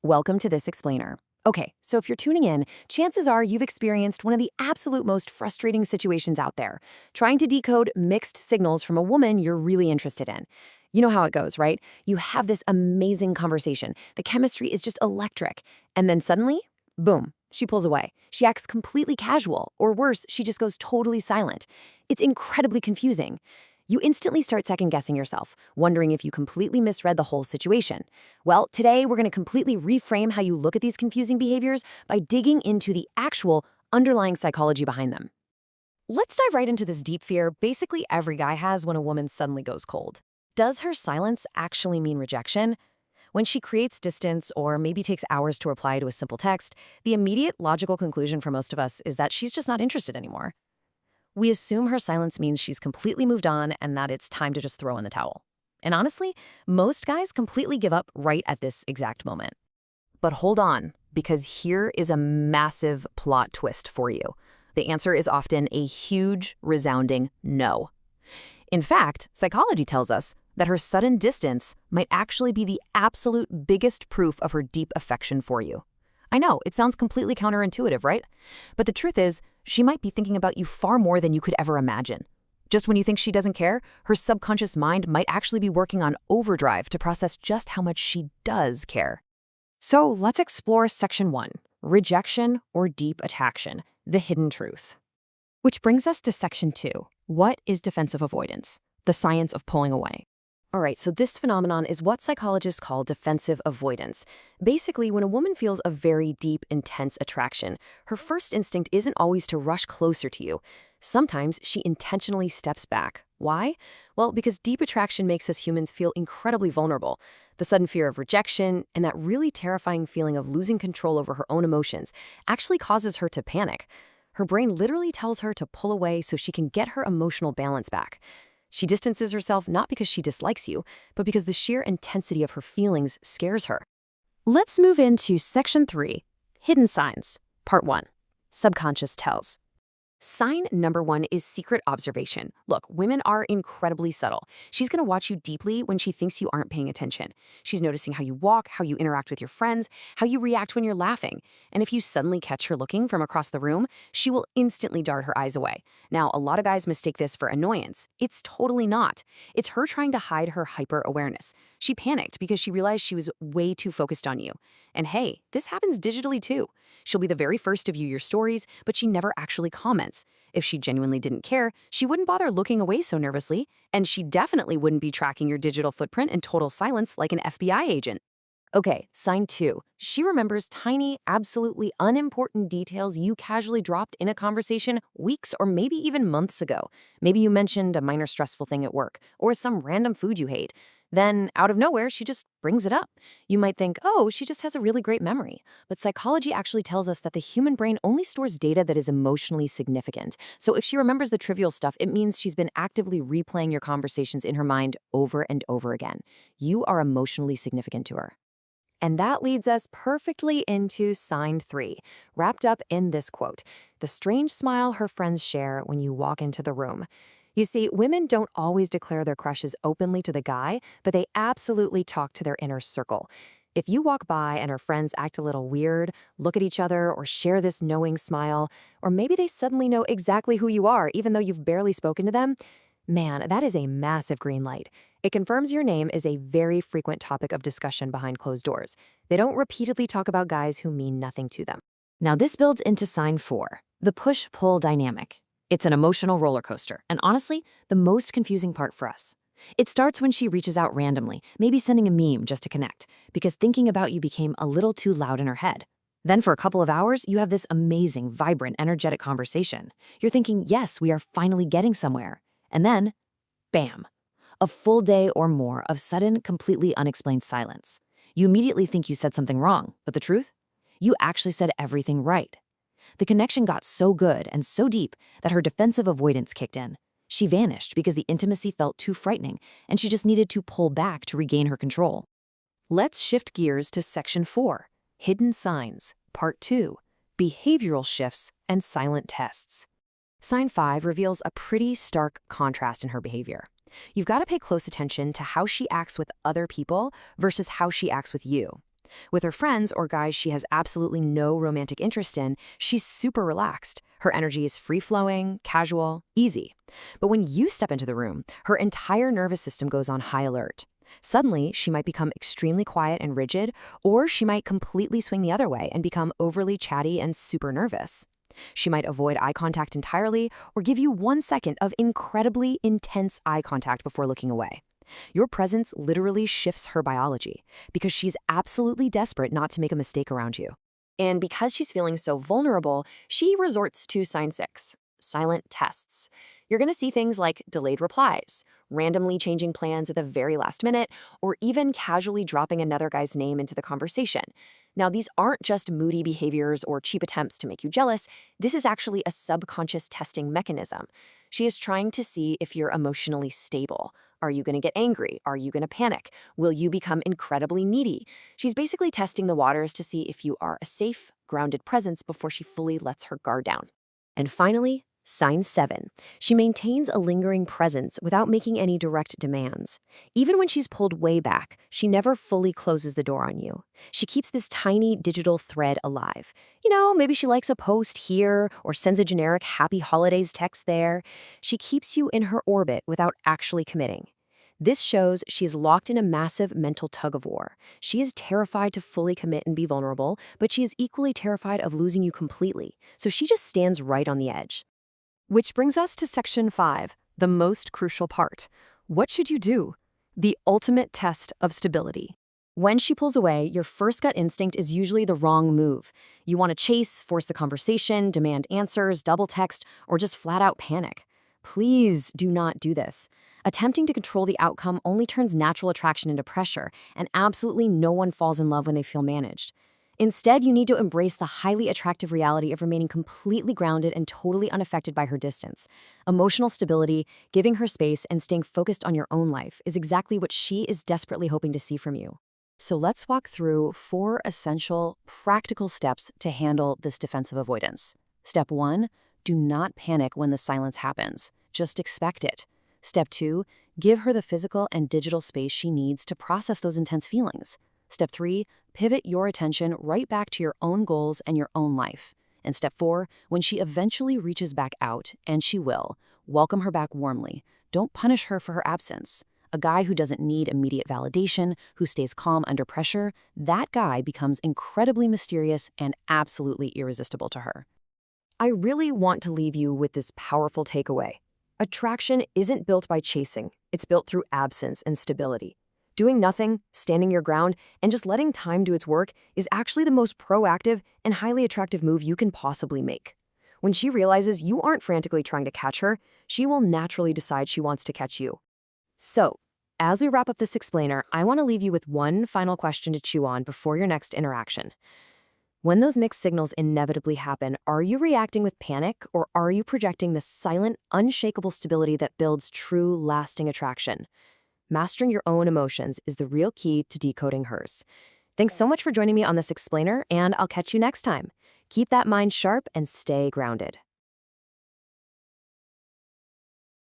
Welcome to This Explainer. Okay, so if you're tuning in, chances are you've experienced one of the absolute most frustrating situations out there, trying to decode mixed signals from a woman you're really interested in. You know how it goes, right? You have this amazing conversation. The chemistry is just electric. And then suddenly, boom, she pulls away. She acts completely casual, or worse, she just goes totally silent. It's incredibly confusing. You instantly start second-guessing yourself, wondering if you completely misread the whole situation. Well, today we're going to completely reframe how you look at these confusing behaviors by digging into the actual underlying psychology behind them. Let's dive right into this deep fear basically every guy has when a woman suddenly goes cold. Does her silence actually mean rejection? When she creates distance or maybe takes hours to reply to a simple text, the immediate logical conclusion for most of us is that she's just not interested anymore. We assume her silence means she's completely moved on and that it's time to just throw in the towel. And honestly, most guys completely give up right at this exact moment. But hold on, because here is a massive plot twist for you. The answer is often a huge, resounding no. In fact, psychology tells us that her sudden distance might actually be the absolute biggest proof of her deep affection for you. I know, it sounds completely counterintuitive, right? But the truth is, she might be thinking about you far more than you could ever imagine. Just when you think she doesn't care, her subconscious mind might actually be working on overdrive to process just how much she does care. So let's explore Section 1, Rejection or Deep Attraction, the Hidden Truth. Which brings us to Section 2, What is Defensive Avoidance? The Science of Pulling Away. All right, so this phenomenon is what psychologists call defensive avoidance. Basically, when a woman feels a very deep, intense attraction, her first instinct isn't always to rush closer to you. Sometimes she intentionally steps back. Why? Well, because deep attraction makes us humans feel incredibly vulnerable. The sudden fear of rejection and that really terrifying feeling of losing control over her own emotions actually causes her to panic. Her brain literally tells her to pull away so she can get her emotional balance back. She distances herself not because she dislikes you, but because the sheer intensity of her feelings scares her. Let's move into Section 3, Hidden Signs, Part 1, Subconscious Tells. Sign number 1 is secret observation. Look, women are incredibly subtle. She's going to watch you deeply when she thinks you aren't paying attention. She's noticing how you walk, how you interact with your friends, how you react when you're laughing. And if you suddenly catch her looking from across the room, she will instantly dart her eyes away. Now, a lot of guys mistake this for annoyance. It's totally not. It's her trying to hide her hyper-awareness. She panicked because she realized she was way too focused on you. And hey, this happens digitally too. She'll be the very first to view your stories, but she never actually comments. If she genuinely didn't care, she wouldn't bother looking away so nervously, and she definitely wouldn't be tracking your digital footprint in total silence like an FBI agent. Okay, sign 2. She remembers tiny, absolutely unimportant details you casually dropped in a conversation weeks or maybe even months ago. Maybe you mentioned a minor stressful thing at work or some random food you hate. Then, out of nowhere, she just brings it up. You might think, oh, she just has a really great memory. But psychology actually tells us that the human brain only stores data that is emotionally significant. So if she remembers the trivial stuff, it means she's been actively replaying your conversations in her mind over and over again. You are emotionally significant to her. And that leads us perfectly into sign 3, wrapped up in this quote, the strange smile her friends share when you walk into the room. You see, women don't always declare their crushes openly to the guy, but they absolutely talk to their inner circle. If you walk by and her friends act a little weird, look at each other, or share this knowing smile, or maybe they suddenly know exactly who you are even though you've barely spoken to them, man, that is a massive green light. It confirms your name is a very frequent topic of discussion behind closed doors. They don't repeatedly talk about guys who mean nothing to them. Now this builds into sign 4, the push-pull dynamic. It's an emotional roller coaster, and honestly, the most confusing part for us. It starts when she reaches out randomly, maybe sending a meme just to connect, because thinking about you became a little too loud in her head. Then for a couple of hours, you have this amazing, vibrant, energetic conversation. You're thinking, yes, we are finally getting somewhere. And then, bam, a full day or more of sudden, completely unexplained silence. You immediately think you said something wrong, but the truth? You actually said everything right. The connection got so good and so deep that her defensive avoidance kicked in. She vanished because the intimacy felt too frightening, and she just needed to pull back to regain her control. Let's shift gears to Section 4, Hidden Signs, Part 2, Behavioral Shifts and Silent Tests. Sign 5 reveals a pretty stark contrast in her behavior. You've got to pay close attention to how she acts with other people versus how she acts with you. With her friends or guys she has absolutely no romantic interest in, she's super relaxed. Her energy is free-flowing, casual, easy. But when you step into the room, her entire nervous system goes on high alert. Suddenly, she might become extremely quiet and rigid, or she might completely swing the other way and become overly chatty and super nervous. She might avoid eye contact entirely or give you 1 second of incredibly intense eye contact before looking away. Your presence literally shifts her biology because she's absolutely desperate not to make a mistake around you. And because she's feeling so vulnerable, she resorts to sign 6, silent tests. You're going to see things like delayed replies, randomly changing plans at the very last minute, or even casually dropping another guy's name into the conversation. Now, these aren't just moody behaviors or cheap attempts to make you jealous. This is actually a subconscious testing mechanism. She is trying to see if you're emotionally stable. Are you going to get angry? Are you going to panic? Will you become incredibly needy? She's basically testing the waters to see if you are a safe, grounded presence before she fully lets her guard down. And finally, sign 7. She maintains a lingering presence without making any direct demands. Even when she's pulled way back, she never fully closes the door on you. She keeps this tiny digital thread alive. Maybe she likes a post here or sends a generic happy holidays text there. She keeps you in her orbit without actually committing. This shows she is locked in a massive mental tug-of-war. She is terrified to fully commit and be vulnerable, but she is equally terrified of losing you completely, so she just stands right on the edge. Which brings us to Section 5, the most crucial part. What should you do? The ultimate test of stability. When she pulls away, your first gut instinct is usually the wrong move. You want to chase, force the conversation, demand answers, double text, or just flat out panic. Please do not do this. Attempting to control the outcome only turns natural attraction into pressure, and absolutely no one falls in love when they feel managed. Instead, you need to embrace the highly attractive reality of remaining completely grounded and totally unaffected by her distance. Emotional stability, giving her space, and staying focused on your own life is exactly what she is desperately hoping to see from you. So let's walk through 4 essential, practical steps to handle this defensive avoidance. Step 1, do not panic when the silence happens. Just expect it. Step 2, give her the physical and digital space she needs to process those intense feelings. Step 3, pivot your attention right back to your own goals and your own life. And step 4, when she eventually reaches back out, and she will, welcome her back warmly. Don't punish her for her absence. A guy who doesn't need immediate validation, who stays calm under pressure, that guy becomes incredibly mysterious and absolutely irresistible to her. I really want to leave you with this powerful takeaway. Attraction isn't built by chasing. It's built through absence and stability. Doing nothing, standing your ground, and just letting time do its work is actually the most proactive and highly attractive move you can possibly make. When she realizes you aren't frantically trying to catch her, she will naturally decide she wants to catch you. So, as we wrap up this explainer, I want to leave you with one final question to chew on before your next interaction. When those mixed signals inevitably happen, are you reacting with panic, or are you projecting the silent, unshakable stability that builds true, lasting attraction? Mastering your own emotions is the real key to decoding hers. Thanks so much for joining me on this explainer, and I'll catch you next time. Keep that mind sharp and stay grounded.